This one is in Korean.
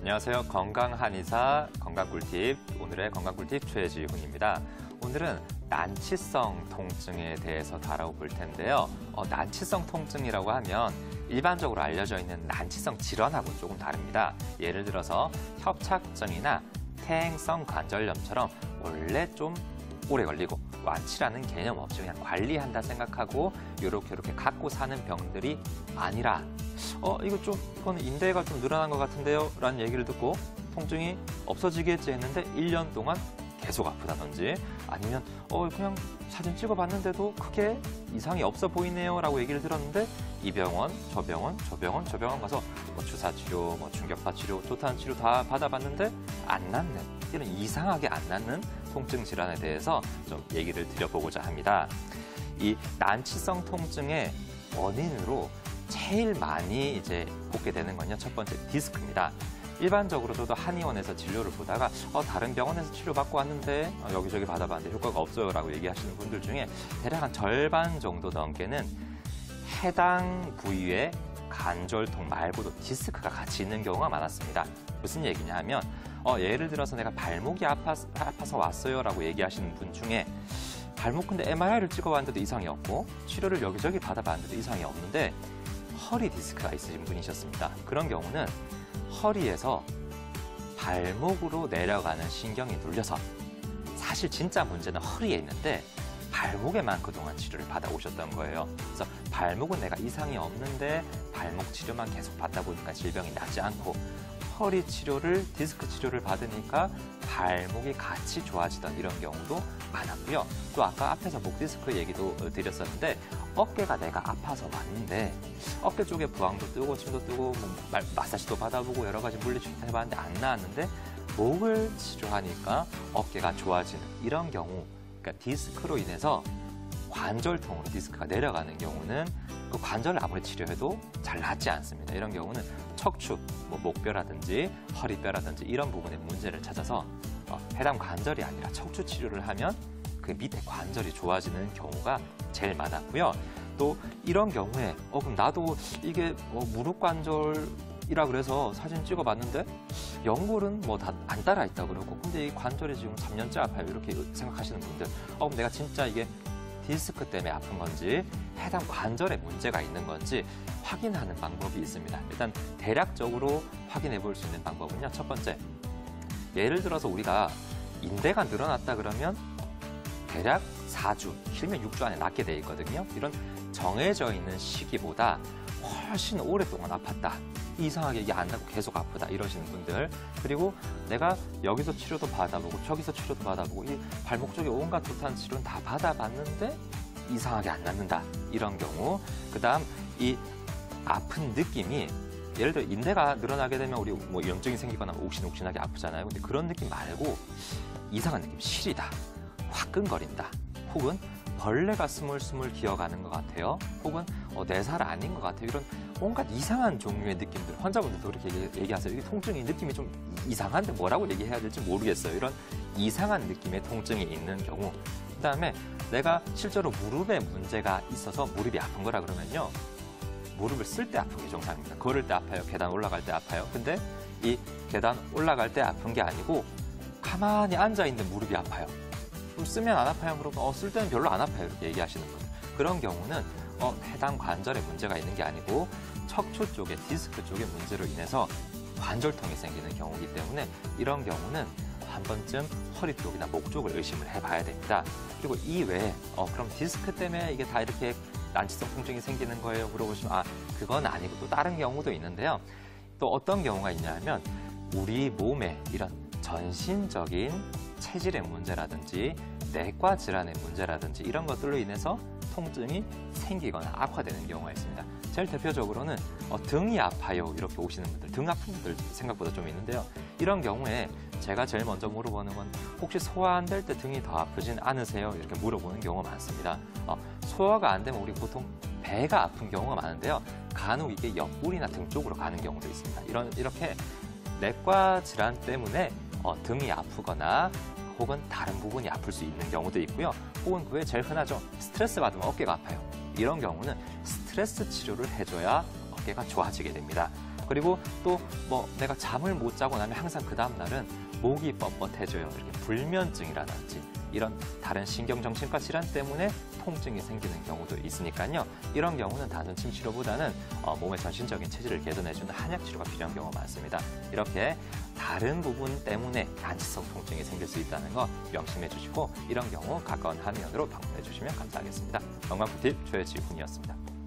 안녕하세요. 건강 한의사 건강꿀팁, 오늘의 건강꿀팁 최지훈입니다. 오늘은 난치성 통증에 대해서 다뤄볼 텐데요. 난치성 통증이라고 하면 일반적으로 알려져 있는 난치성 질환하고 조금 다릅니다. 예를 들어서 협착증이나 퇴행성 관절염처럼 원래 좀 오래 걸리고 완치라는 개념 없이 그냥 관리한다 생각하고 이렇게 갖고 사는 병들이 아니라 이건 인대가 좀 늘어난 것 같은데요? 라는 얘기를 듣고 통증이 없어지겠지 했는데 1년 동안 계속 아프다든지 아니면 그냥 사진 찍어봤는데도 크게 이상이 없어 보이네요 라고 얘기를 들었는데 이 병원, 저 병원 가서 주사치료, 충격파 치료, 도탄 치료 다 받아봤는데 안 낫는, 이런 이상하게 안 낫는 통증 질환에 대해서 좀 얘기를 드려보고자 합니다. 이 난치성 통증의 원인으로 제일 많이 이제 보게 되는 건요, 첫 번째 디스크입니다. 일반적으로 저도 한의원에서 진료를 보다가 다른 병원에서 치료받고 왔는데 여기저기 받아봤는데 효과가 없어요 라고 얘기하시는 분들 중에 대략 한 절반 정도 넘게는 해당 부위의 관절통 말고도 디스크가 같이 있는 경우가 많았습니다. 무슨 얘기냐 하면 예를 들어서 내가 발목이 아파서 왔어요 라고 얘기하시는 분 중에 발목 근데 MRI를 찍어봤는데도 이상이 없고 치료를 여기저기 받아봤는데도 이상이 없는데 허리 디스크가 있으신 분이셨습니다. 그런 경우는 허리에서 발목으로 내려가는 신경이 눌려서 사실 진짜 문제는 허리에 있는데 발목에만 그동안 치료를 받아오셨던 거예요. 그래서 발목은 내가 이상이 없는데 발목 치료만 계속 받다 보니까 질병이 낫지 않고 허리 치료를, 디스크 치료를 받으니까 발목이 같이 좋아지던 이런 경우도 많았고요. 또 아까 앞에서 목 디스크 얘기도 드렸었는데 어깨가 내가 아파서 왔는데 어깨 쪽에 부항도 뜨고 침도 뜨고 마사지도 받아보고 여러 가지 물리치료도 해봤는데 안 나았는데 목을 치료하니까 어깨가 좋아지는 이런 경우, 그러니까 디스크로 인해서 관절통으로 디스크가 내려가는 경우는 그 관절을 아무리 치료해도 잘 낫지 않습니다. 이런 경우는 척추, 목뼈라든지 허리뼈라든지 이런 부분에 문제를 찾아서 해당 관절이 아니라 척추 치료를 하면 그 밑에 관절이 좋아지는 경우가 제일 많았고요. 또 이런 경우에 그럼 나도 이게 무릎 관절이라 그래서 사진 찍어봤는데 연골은 다 안 따라 있다 그러고 근데 이 관절이 지금 3년째 아파요 이렇게 생각하시는 분들 그럼 내가 진짜 이게 디스크 때문에 아픈 건지 해당 관절에 문제가 있는 건지 확인하는 방법이 있습니다. 일단 대략적으로 확인해 볼 수 있는 방법은요. 첫 번째, 예를 들어서 우리가 인대가 늘어났다 그러면 대략 4주, 길면 6주 안에 낫게 돼 있거든요. 이런 정해져 있는 시기보다 훨씬 오랫동안 아팠다. 이상하게 이게 안 낫고 계속 아프다 이러시는 분들, 그리고 내가 여기서 치료도 받아보고 저기서 치료도 받아보고 이 발목 쪽에 온갖 도탄 치료는 다 받아봤는데 이상하게 안 낫는다 이런 경우, 그 다음 이 아픈 느낌이 예를 들어 인대가 늘어나게 되면 우리 염증이 생기거나 옥신옥신하게 아프잖아요. 근데 그런 느낌 말고 이상한 느낌, 시리다, 화끈거린다, 혹은 벌레가 스물스물 기어가는 것 같아요. 혹은 내 살 아닌 것 같아요. 이런 온갖 이상한 종류의 느낌들, 환자분들도 그렇게 얘기하세요. 이게 통증이 느낌이 좀 이상한데 뭐라고 얘기해야 될지 모르겠어요. 이런 이상한 느낌의 통증이 있는 경우, 그다음에 내가 실제로 무릎에 문제가 있어서 무릎이 아픈 거라 그러면요. 무릎을 쓸 때 아픈 게 정상입니다. 걸을 때 아파요. 계단 올라갈 때 아파요. 근데 이 계단 올라갈 때 아픈 게 아니고 가만히 앉아있는 무릎이 아파요. 그럼 쓰면 안 아파요? 그러면 쓸 때는 별로 안 아파요. 이렇게 얘기하시는 분들. 그런 경우는 해당 관절에 문제가 있는 게 아니고 척추 쪽에, 디스크 쪽의 문제로 인해서 관절통이 생기는 경우이기 때문에 이런 경우는 한 번쯤 허리 쪽이나 목 쪽을 의심을 해봐야 됩니다. 그리고 이 외에 그럼 디스크 때문에 이게 다 이렇게 난치성 통증이 생기는 거예요? 물어보시면 그건 아니고 또 다른 경우도 있는데요. 또 어떤 경우가 있냐면 우리 몸에 이런 전신적인 체질의 문제라든지 내과 질환의 문제라든지 이런 것들로 인해서 통증이 생기거나 악화되는 경우가 있습니다. 제일 대표적으로는 등이 아파요 이렇게 오시는 분들, 등 아픈 분들 생각보다 좀 있는데요. 이런 경우에 제가 제일 먼저 물어보는 건 혹시 소화 안 될 때 등이 더 아프진 않으세요? 이렇게 물어보는 경우가 많습니다. 소화가 안 되면 우리 보통 배가 아픈 경우가 많은데요. 간혹 이게 옆구리나 등 쪽으로 가는 경우도 있습니다. 이렇게 내과 질환 때문에 등이 아프거나 혹은 다른 부분이 아플 수 있는 경우도 있고요. 혹은 그 외에 제일 흔하죠. 스트레스 받으면 어깨가 아파요. 이런 경우는 스트레스 치료를 해줘야 어깨가 좋아지게 됩니다. 그리고 또 뭐 내가 잠을 못 자고 나면 항상 그 다음 날은 목이 뻣뻣해져요. 이렇게 불면증이라든지 이런 다른 신경정신과 질환 때문에 통증이 생기는 경우도 있으니까요. 이런 경우는 단순 침 치료보다는 몸의 전신적인 체질을 개선해주는 한약 치료가 필요한 경우가 많습니다. 이렇게 다른 부분 때문에 난치성 통증이 생길 수 있다는 거 명심해 주시고 이런 경우 가까운 한의원으로 방문해 주시면 감사하겠습니다. 건강꿀팁 최지훈이었습니다.